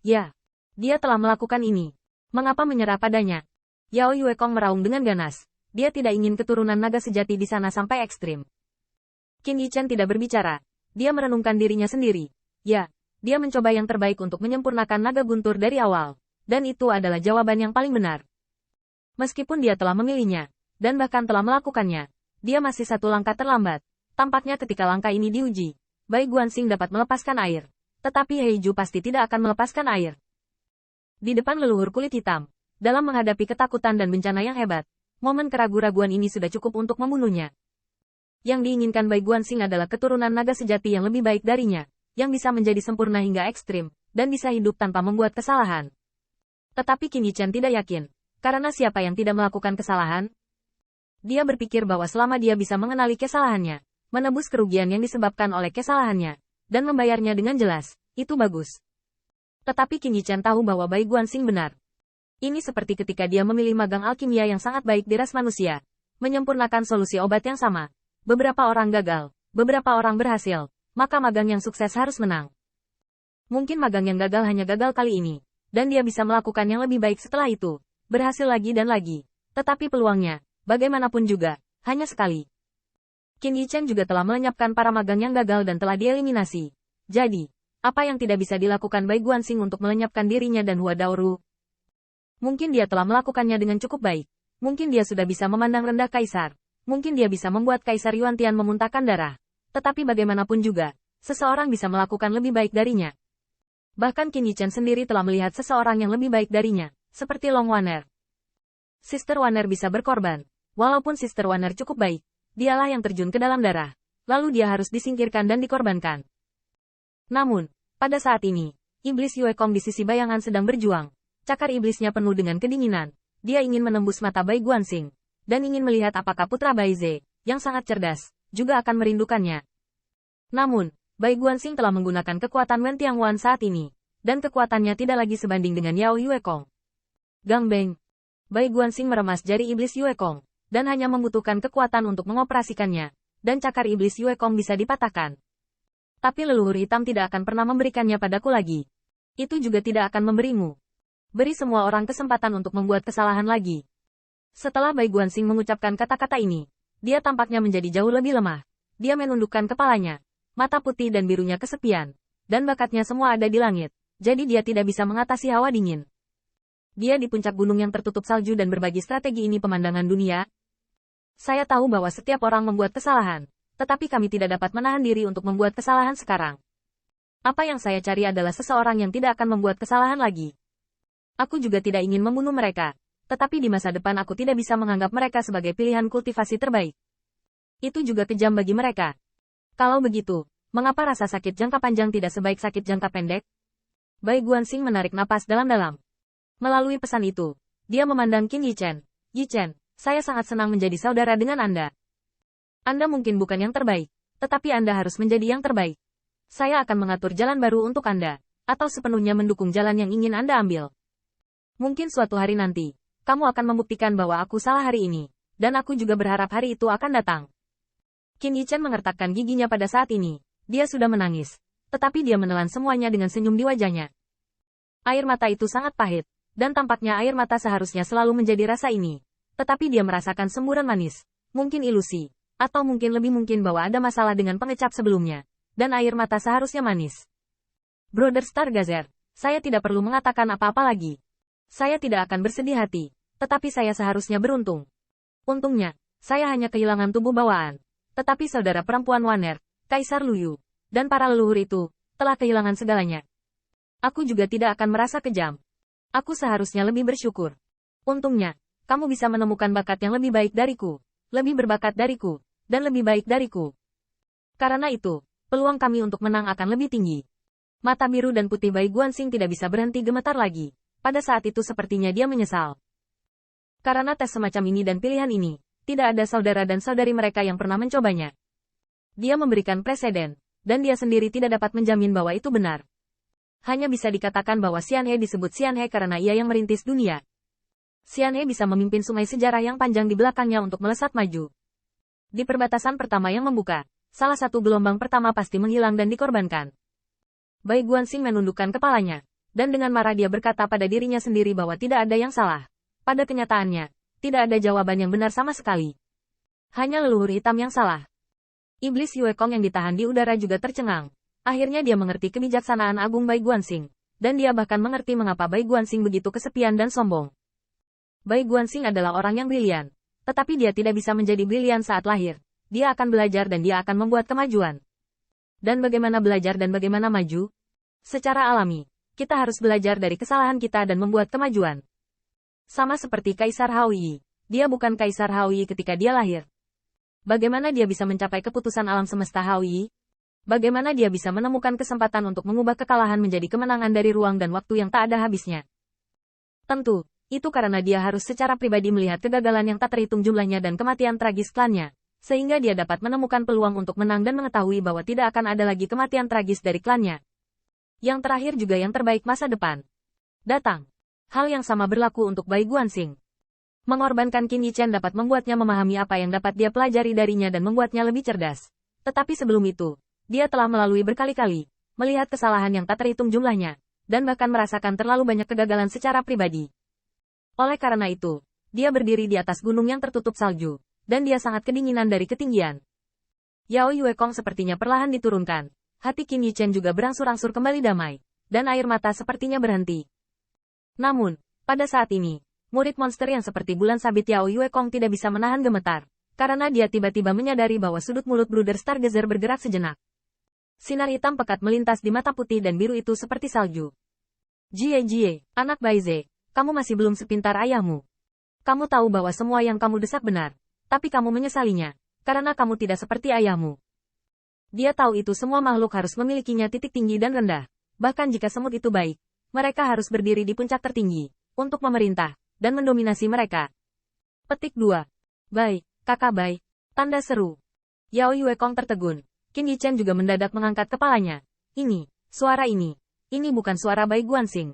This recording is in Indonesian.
Ya, dia telah melakukan ini. Mengapa menyerah padanya? Yao Yuekong meraung dengan ganas. Dia tidak ingin keturunan naga sejati di sana sampai ekstrim. Qin Yichen tidak berbicara. Dia merenungkan dirinya sendiri. Ya, dia mencoba yang terbaik untuk menyempurnakan naga guntur dari awal. Dan itu adalah jawaban yang paling benar. Meskipun dia telah memilihnya, dan bahkan telah melakukannya, dia masih satu langkah terlambat. Tampaknya ketika langkah ini diuji, Bai Guanxing dapat melepaskan air. Tetapi Heiju pasti tidak akan melepaskan air. Di depan leluhur kulit hitam, dalam menghadapi ketakutan dan bencana yang hebat, momen keraguan-raguan ini sudah cukup untuk membunuhnya. Yang diinginkan Bai Guanxing adalah keturunan naga sejati yang lebih baik darinya, yang bisa menjadi sempurna hingga ekstrim, dan bisa hidup tanpa membuat kesalahan. Tetapi Qin Yichen tidak yakin, karena siapa yang tidak melakukan kesalahan? Dia berpikir bahwa selama dia bisa mengenali kesalahannya, menebus kerugian yang disebabkan oleh kesalahannya, dan membayarnya dengan jelas, itu bagus. Tetapi Qin Yichen tahu bahwa Bai Guanxing benar. Ini seperti ketika dia memilih magang alkimia yang sangat baik di ras manusia, menyempurnakan solusi obat yang sama. Beberapa orang gagal, beberapa orang berhasil, maka magang yang sukses harus menang. Mungkin magang yang gagal hanya gagal kali ini, dan dia bisa melakukan yang lebih baik setelah itu, berhasil lagi dan lagi. Tetapi peluangnya, bagaimanapun juga, hanya sekali. Qin Yichen juga telah melenyapkan para magang yang gagal dan telah dieliminasi. Jadi, apa yang tidak bisa dilakukan Bai Guanxing untuk melenyapkan dirinya dan Hua Daoru? Mungkin dia telah melakukannya dengan cukup baik. Mungkin dia sudah bisa memandang rendah kaisar. Mungkin dia bisa membuat Kaisar Yuantian memuntahkan darah. Tetapi bagaimanapun juga, seseorang bisa melakukan lebih baik darinya. Bahkan Qin Yichen sendiri telah melihat seseorang yang lebih baik darinya, seperti Long Wan'er. Sister Wan'er bisa berkorban. Walaupun Sister Wan'er cukup baik, dialah yang terjun ke dalam darah. Lalu dia harus disingkirkan dan dikorbankan. Namun, pada saat ini, iblis Yuekong di sisi bayangan sedang berjuang. Cakar iblisnya penuh dengan kedinginan. Dia ingin menembus mata Bai Guanxing, dan ingin melihat apakah putra Bai Ze, yang sangat cerdas, juga akan merindukannya. Namun, Bai Guanxing telah menggunakan kekuatan Wen Tianguan saat ini, dan kekuatannya tidak lagi sebanding dengan Yao Yuekong. Gang Beng. Bai Guanxing meremas jari iblis Yuekong, dan hanya membutuhkan kekuatan untuk mengoperasikannya, dan cakar iblis Yuekong bisa dipatahkan. Tapi leluhur hitam tidak akan pernah memberikannya padaku lagi. Itu juga tidak akan memberimu. Beri semua orang kesempatan untuk membuat kesalahan lagi. Setelah Bai Guanxing mengucapkan kata-kata ini, dia tampaknya menjadi jauh lebih lemah. Dia menundukkan kepalanya. Mata putih dan birunya kesepian. Dan bakatnya semua ada di langit. Jadi dia tidak bisa mengatasi hawa dingin. Dia di puncak gunung yang tertutup salju dan berbagi strategi ini pemandangan dunia. Saya tahu bahwa setiap orang membuat kesalahan. Tetapi kami tidak dapat menahan diri untuk membuat kesalahan sekarang. Apa yang saya cari adalah seseorang yang tidak akan membuat kesalahan lagi. Aku juga tidak ingin membunuh mereka. Tetapi di masa depan aku tidak bisa menganggap mereka sebagai pilihan kultivasi terbaik. Itu juga kejam bagi mereka. Kalau begitu, mengapa rasa sakit jangka panjang tidak sebaik sakit jangka pendek? Bai Guanxing menarik napas dalam-dalam. Melalui pesan itu, dia memandang Qin Yichen. Yichen, saya sangat senang menjadi saudara dengan Anda. Anda mungkin bukan yang terbaik, tetapi Anda harus menjadi yang terbaik. Saya akan mengatur jalan baru untuk Anda, atau sepenuhnya mendukung jalan yang ingin Anda ambil. Mungkin suatu hari nanti, kamu akan membuktikan bahwa aku salah hari ini, dan aku juga berharap hari itu akan datang. Qin Yichen mengertakkan giginya pada saat ini. Dia sudah menangis, tetapi dia menelan semuanya dengan senyum di wajahnya. Air mata itu sangat pahit, dan tampaknya air mata seharusnya selalu menjadi rasa ini. Tetapi dia merasakan semburan manis, mungkin ilusi, atau mungkin lebih mungkin bahwa ada masalah dengan pengecap sebelumnya, dan air mata seharusnya manis. Brother Stargazer, saya tidak perlu mengatakan apa-apa lagi. Saya tidak akan bersedih hati, tetapi saya seharusnya beruntung. Untungnya, saya hanya kehilangan tubuh bawaan. Tetapi saudara perempuan Wan'er, Kaisar Luyu, dan para leluhur itu, telah kehilangan segalanya. Aku juga tidak akan merasa kejam. Aku seharusnya lebih bersyukur. Untungnya, kamu bisa menemukan bakat yang lebih baik dariku, lebih berbakat dariku, dan lebih baik dariku. Karena itu, peluang kami untuk menang akan lebih tinggi. Mata biru dan putih Bai Guanxing tidak bisa berhenti gemetar lagi. Pada saat itu sepertinya dia menyesal. Karena tes semacam ini dan pilihan ini, tidak ada saudara dan saudari mereka yang pernah mencobanya. Dia memberikan preseden, dan dia sendiri tidak dapat menjamin bahwa itu benar. Hanya bisa dikatakan bahwa Xianhe disebut Xianhe karena ia yang merintis dunia. Xianhe bisa memimpin sungai sejarah yang panjang di belakangnya untuk melesat maju. Di perbatasan pertama yang membuka, salah satu gelombang pertama pasti menghilang dan dikorbankan. Bai Guanxing menundukkan kepalanya. Dan dengan marah dia berkata pada dirinya sendiri bahwa tidak ada yang salah. Pada kenyataannya, tidak ada jawaban yang benar sama sekali. Hanya leluhur hitam yang salah. Iblis Yue Kong yang ditahan di udara juga tercengang. Akhirnya dia mengerti kebijaksanaan agung Bai Guanxing. Dan dia bahkan mengerti mengapa Bai Guanxing begitu kesepian dan sombong. Bai Guanxing adalah orang yang brilian. Tetapi dia tidak bisa menjadi brilian saat lahir. Dia akan belajar dan dia akan membuat kemajuan. Dan bagaimana belajar dan bagaimana maju? Secara alami, kita harus belajar dari kesalahan kita dan membuat kemajuan. Sama seperti Kaisar Hao Yi. Dia bukan Kaisar Hao Yi ketika dia lahir. Bagaimana dia bisa mencapai keputusan alam semesta Hao Yi? Bagaimana dia bisa menemukan kesempatan untuk mengubah kekalahan menjadi kemenangan dari ruang dan waktu yang tak ada habisnya? Tentu, itu karena dia harus secara pribadi melihat kegagalan yang tak terhitung jumlahnya dan kematian tragis klannya. Sehingga dia dapat menemukan peluang untuk menang dan mengetahui bahwa tidak akan ada lagi kematian tragis dari klannya. Yang terakhir juga yang terbaik masa depan datang. Hal yang sama berlaku untuk Bai Guanxing. Mengorbankan Qin Yichen dapat membuatnya memahami apa yang dapat dia pelajari darinya dan membuatnya lebih cerdas. Tetapi sebelum itu, dia telah melalui berkali-kali, melihat kesalahan yang tak terhitung jumlahnya, dan bahkan merasakan terlalu banyak kegagalan secara pribadi. Oleh karena itu, dia berdiri di atas gunung yang tertutup salju, dan dia sangat kedinginan dari ketinggian. Yao Yue Kong sepertinya perlahan diturunkan. Hati Qin Yichen juga berangsur-angsur kembali damai, dan air mata sepertinya berhenti. Namun, pada saat ini, murid monster yang seperti bulan sabit Yao Yue Kong tidak bisa menahan gemetar, karena dia tiba-tiba menyadari bahwa sudut mulut Brother Stargazer bergerak sejenak. Sinar hitam pekat melintas di mata putih dan biru itu seperti salju. Jie, anak Baize, kamu masih belum sepintar ayahmu. Kamu tahu bahwa semua yang kamu desak benar, tapi kamu menyesalinya, karena kamu tidak seperti ayahmu. Dia tahu itu semua makhluk harus memilikinya titik tinggi dan rendah. Bahkan jika semut itu baik, mereka harus berdiri di puncak tertinggi, untuk memerintah, dan mendominasi mereka. Petik 2. Bai, kakak Bai. Tanda seru. Yao Yue Kong tertegun. Qin Yichen juga mendadak mengangkat kepalanya. Ini bukan suara Bai Guanxing.